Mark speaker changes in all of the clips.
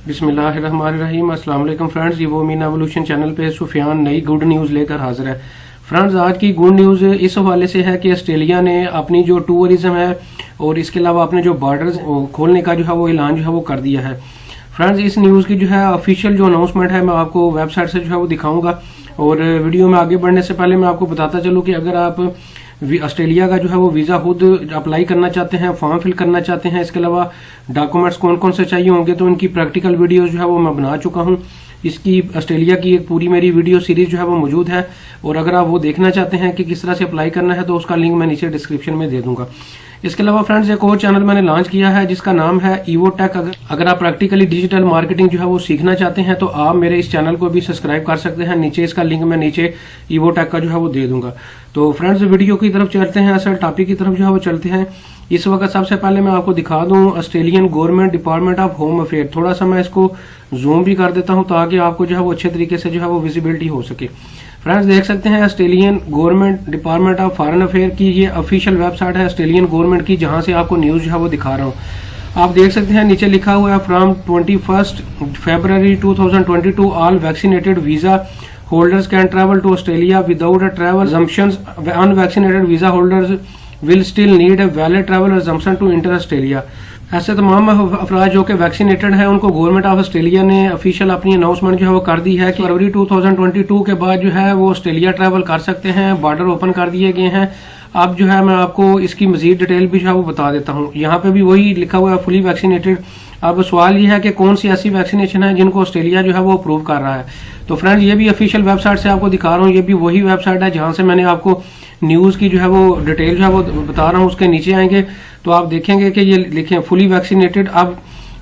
Speaker 1: बिस्मिल्लाहिर्रहमानिर्रहीम। अस्सलाम वालेकुम फ्रेंड्स, ये वो मीन एवोल्यूशन चैनल पे सुफियान नई गुड न्यूज़ लेकर हाजिर है। फ्रेंड्स, आज की गुड न्यूज़ इस हवाले से है कि ऑस्ट्रेलिया ने अपनी जो टूरिज्म है और इसके अलावा अपने जो बॉर्डर्स खोलने का जो है वो ऐलान जो है वो कर दिया है। फ्रेंड्स, इस न्यूज़ की जो है ऑफिशियल जो अनाउंसमेंट है मैं आपको वेबसाइट से जो है वो दिखाऊंगा। और वीडियो में आगे बढ़ने से पहले मैं आपको बताता चलूँ कि अगर आप ऑस्ट्रेलिया का जो है वो वीज़ा खुद अप्लाई करना चाहते हैं, फॉर्म फिल करना चाहते हैं, इसके अलावा डॉक्यूमेंट्स कौन कौन से चाहिए होंगे, तो इनकी प्रैक्टिकल वीडियो जो है वो मैं बना चुका हूं। इसकी ऑस्ट्रेलिया की एक पूरी मेरी वीडियो सीरीज जो है वो मौजूद है, और अगर आप वो देखना चाहते हैं कि किस तरह से अप्लाई करना है तो उसका लिंक मैं नीचे डिस्क्रिप्शन में दे दूंगा। इसके अलावा फ्रेंड्स, एक और चैनल मैंने लॉन्च किया है जिसका नाम है ईवोटेक। अगर आप प्रैक्टिकली डिजिटल मार्केटिंग जो है वो सीखना चाहते हैं तो आप मेरे इस चैनल को भी सब्सक्राइब कर सकते हैं। नीचे इसका लिंक मैं नीचे ईवोटेक का जो है वो दे दूंगा। तो फ्रेंड्स, वीडियो की तरफ चलते हैं, असल टॉपिक की तरफ जो है वो चलते हैं। इस वक्त सबसे पहले मैं आपको दिखा दूं Australian government department of home affair. थोड़ा सा मैं इसको जूम भी कर देता हूं ताकि आपको जो है वो अच्छे तरीके से जो है वो विजिबिलिटी हो सके। फ्रेंड्स, देख सकते हैं Australian government department of foreign affair की ये ऑफिशियल वेबसाइट है ऑस्ट्रेलियन गवर्नमेंट की, जहां से आपको न्यूज जो है वो दिखा रहा हूँ। आप देख सकते हैं नीचे लिखा हुआ है from 21 February 2022 all vaccinated visa holders can travel to Australia without a travel assumptions। Unvaccinated visa holders will still need a valid travel assumption to enter Australia. ऐसे तमाम अफराज जो कि वैक्सीनेटेड हैं उनको गवर्नमेंट ऑफ ऑस्ट्रेलिया ने official अपनी announcement जो है वो कर दी है कि फरवरी 2022 के बाद जो है वो ऑस्ट्रेलिया ट्रैवल कर सकते हैं। बॉर्डर ओपन कर दिए गए हैं। अब जो है मैं आपको इसकी मजीद डिटेल भी जो है वो बता देता हूँ। यहाँ पे भी वही लिखा हुआ है फुली वैक्सीनेटेड। अब सवाल ये है कि कौन सी ऐसी वैक्सीनेशन है जिनको ऑस्ट्रेलिया जो है वो अप्रूव कर रहा है। तो फ्रेंड्स, ये भी ऑफिशियल वेबसाइट से आपको दिखा रहा हूँ। ये भी वही वेबसाइट है जहां से मैंने आपको न्यूज की जो है वो डिटेल जो है वो बता रहा हूँ। उसके नीचे आएंगे तो आप देखेंगे कि ये लिखे फुली वैक्सीनेटेड। अब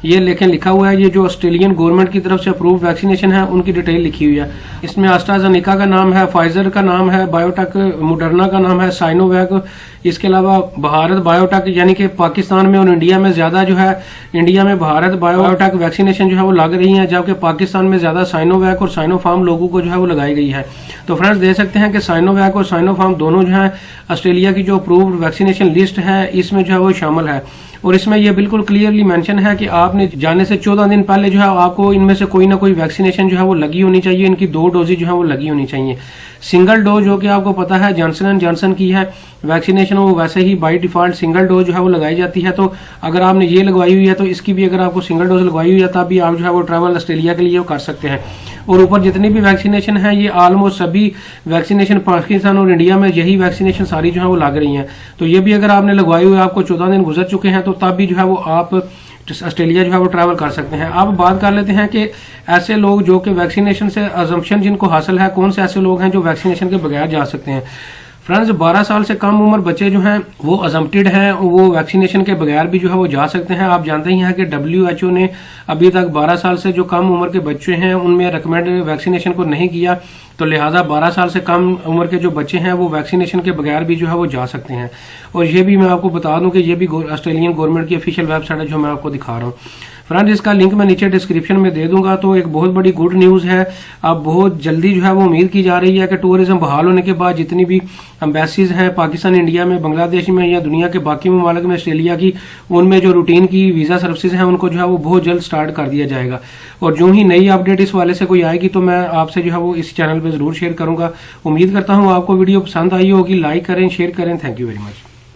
Speaker 1: ये लिखा हुआ है ये जो ऑस्ट्रेलियन गवर्नमेंट की तरफ से अप्रूव वैक्सीनेशन है उनकी डिटेल लिखी हुई है। इसमें एस्ट्राजेनेका का नाम है, फाइजर का नाम है, बायोटेक मोडर्ना का नाम है, साइनोवैक। इसके अलावा भारत बायोटेक, यानी कि पाकिस्तान में और इंडिया में ज्यादा जो है इंडिया में भारत बायोटेक वैक्सीनेशन जो है वो लग रही है, जबकि पाकिस्तान में ज्यादा साइनोवैक और साइनोफार्म लोगों को जो है वो लगाई गई है। तो फ्रेंड्स, देख सकते हैं कि साइनोवैक और साइनोफार्म दोनों जो है ऑस्ट्रेलिया की जो अप्रूव्ड वैक्सीनेशन लिस्ट है इसमें जो है वो शामिल है। और इसमें यह बिल्कुल क्लियरली मेंशन है कि आपने जाने से 14 दिन पहले जो है आपको इनमें से कोई ना कोई वैक्सीनेशन जो है वो लगी होनी चाहिए। इनकी 2 डोजेज जो है वो लगी होनी चाहिए। सिंगल डोज जो कि आपको पता है जॉनसन एंड जॉनसन की है वैक्सीनेशन, वो वैसे ही बाय डिफॉल्ट सिंगल डोज जो है वो लगाई जाती है। तो अगर आपने ये लगवाई हुई है तो इसकी भी अगर आपको सिंगल डोज लगवाई हुई है तब भी आप जो है वो ट्रैवल ऑस्ट्रेलिया के लिए कर सकते हैं। और ऊपर जितनी भी वैक्सीनेशन है ये ऑलमोस्ट सभी वैक्सीनेशन पाकिस्तान और इंडिया में यही वैक्सीनेशन सारी जो है वो लग रही हैं। तो ये भी अगर आपने लगवाई हुई है, आपको 14 दिन गुजर चुके हैं, तो तब भी जो है वो आप ऑस्ट्रेलिया जो है वो ट्रैवल कर सकते हैं। अब बात कर लेते हैं कि ऐसे लोग जो कि वैक्सीनेशन से असम्पशन जिनको हासिल है, कौन से ऐसे लोग हैं जो वैक्सीनेशन के बगैर जा सकते हैं। फ्रेंड्स, 12 साल से कम उम्र बच्चे जो हैं वो अजम्प्टेड हैं, वो वैक्सीनेशन के बगैर भी जो है वो जा सकते हैं। आप जानते ही हैं कि WHO ने अभी तक 12 साल से जो कम उम्र के बच्चे हैं उनमें रिकमेंड वैक्सीनेशन को नहीं किया, तो लिहाजा 12 साल से कम उम्र के जो बच्चे हैं वो वैक्सीनेशन के बगैर भी जो है वो जा सकते हैं। और ये भी मैं आपको बता दूं कि ये भी ऑस्ट्रेलियन गवर्नमेंट की ऑफिशियल वेबसाइट है जो मैं आपको दिखा रहा हूँ। फ्रेंड्स, इसका लिंक मैं नीचे डिस्क्रिप्शन में दे दूंगा। तो एक बहुत बड़ी गुड न्यूज है। अब बहुत जल्दी जो है वो उम्मीद की जा रही है कि टूरिज्म बहाल होने के बाद जितनी भी एम्बेसीज हैं पाकिस्तान, इंडिया में, बांग्लादेश में या दुनिया के बाकी ममालिक में ऑस्ट्रेलिया की, उनमें जो रूटीन की वीजा सर्विसेज हैं उनको जो है वो बहुत जल्द स्टार्ट कर दिया जाएगा। और जो ही नई अपडेट इस वाले से कोई आएगी तो मैं आपसे जो है वो इस चैनल पर जरूर शेयर करूंगा। उम्मीद करता हूँ आपको वीडियो पसंद आई होगी। लाइक करें, शेयर करें। Thank you very much.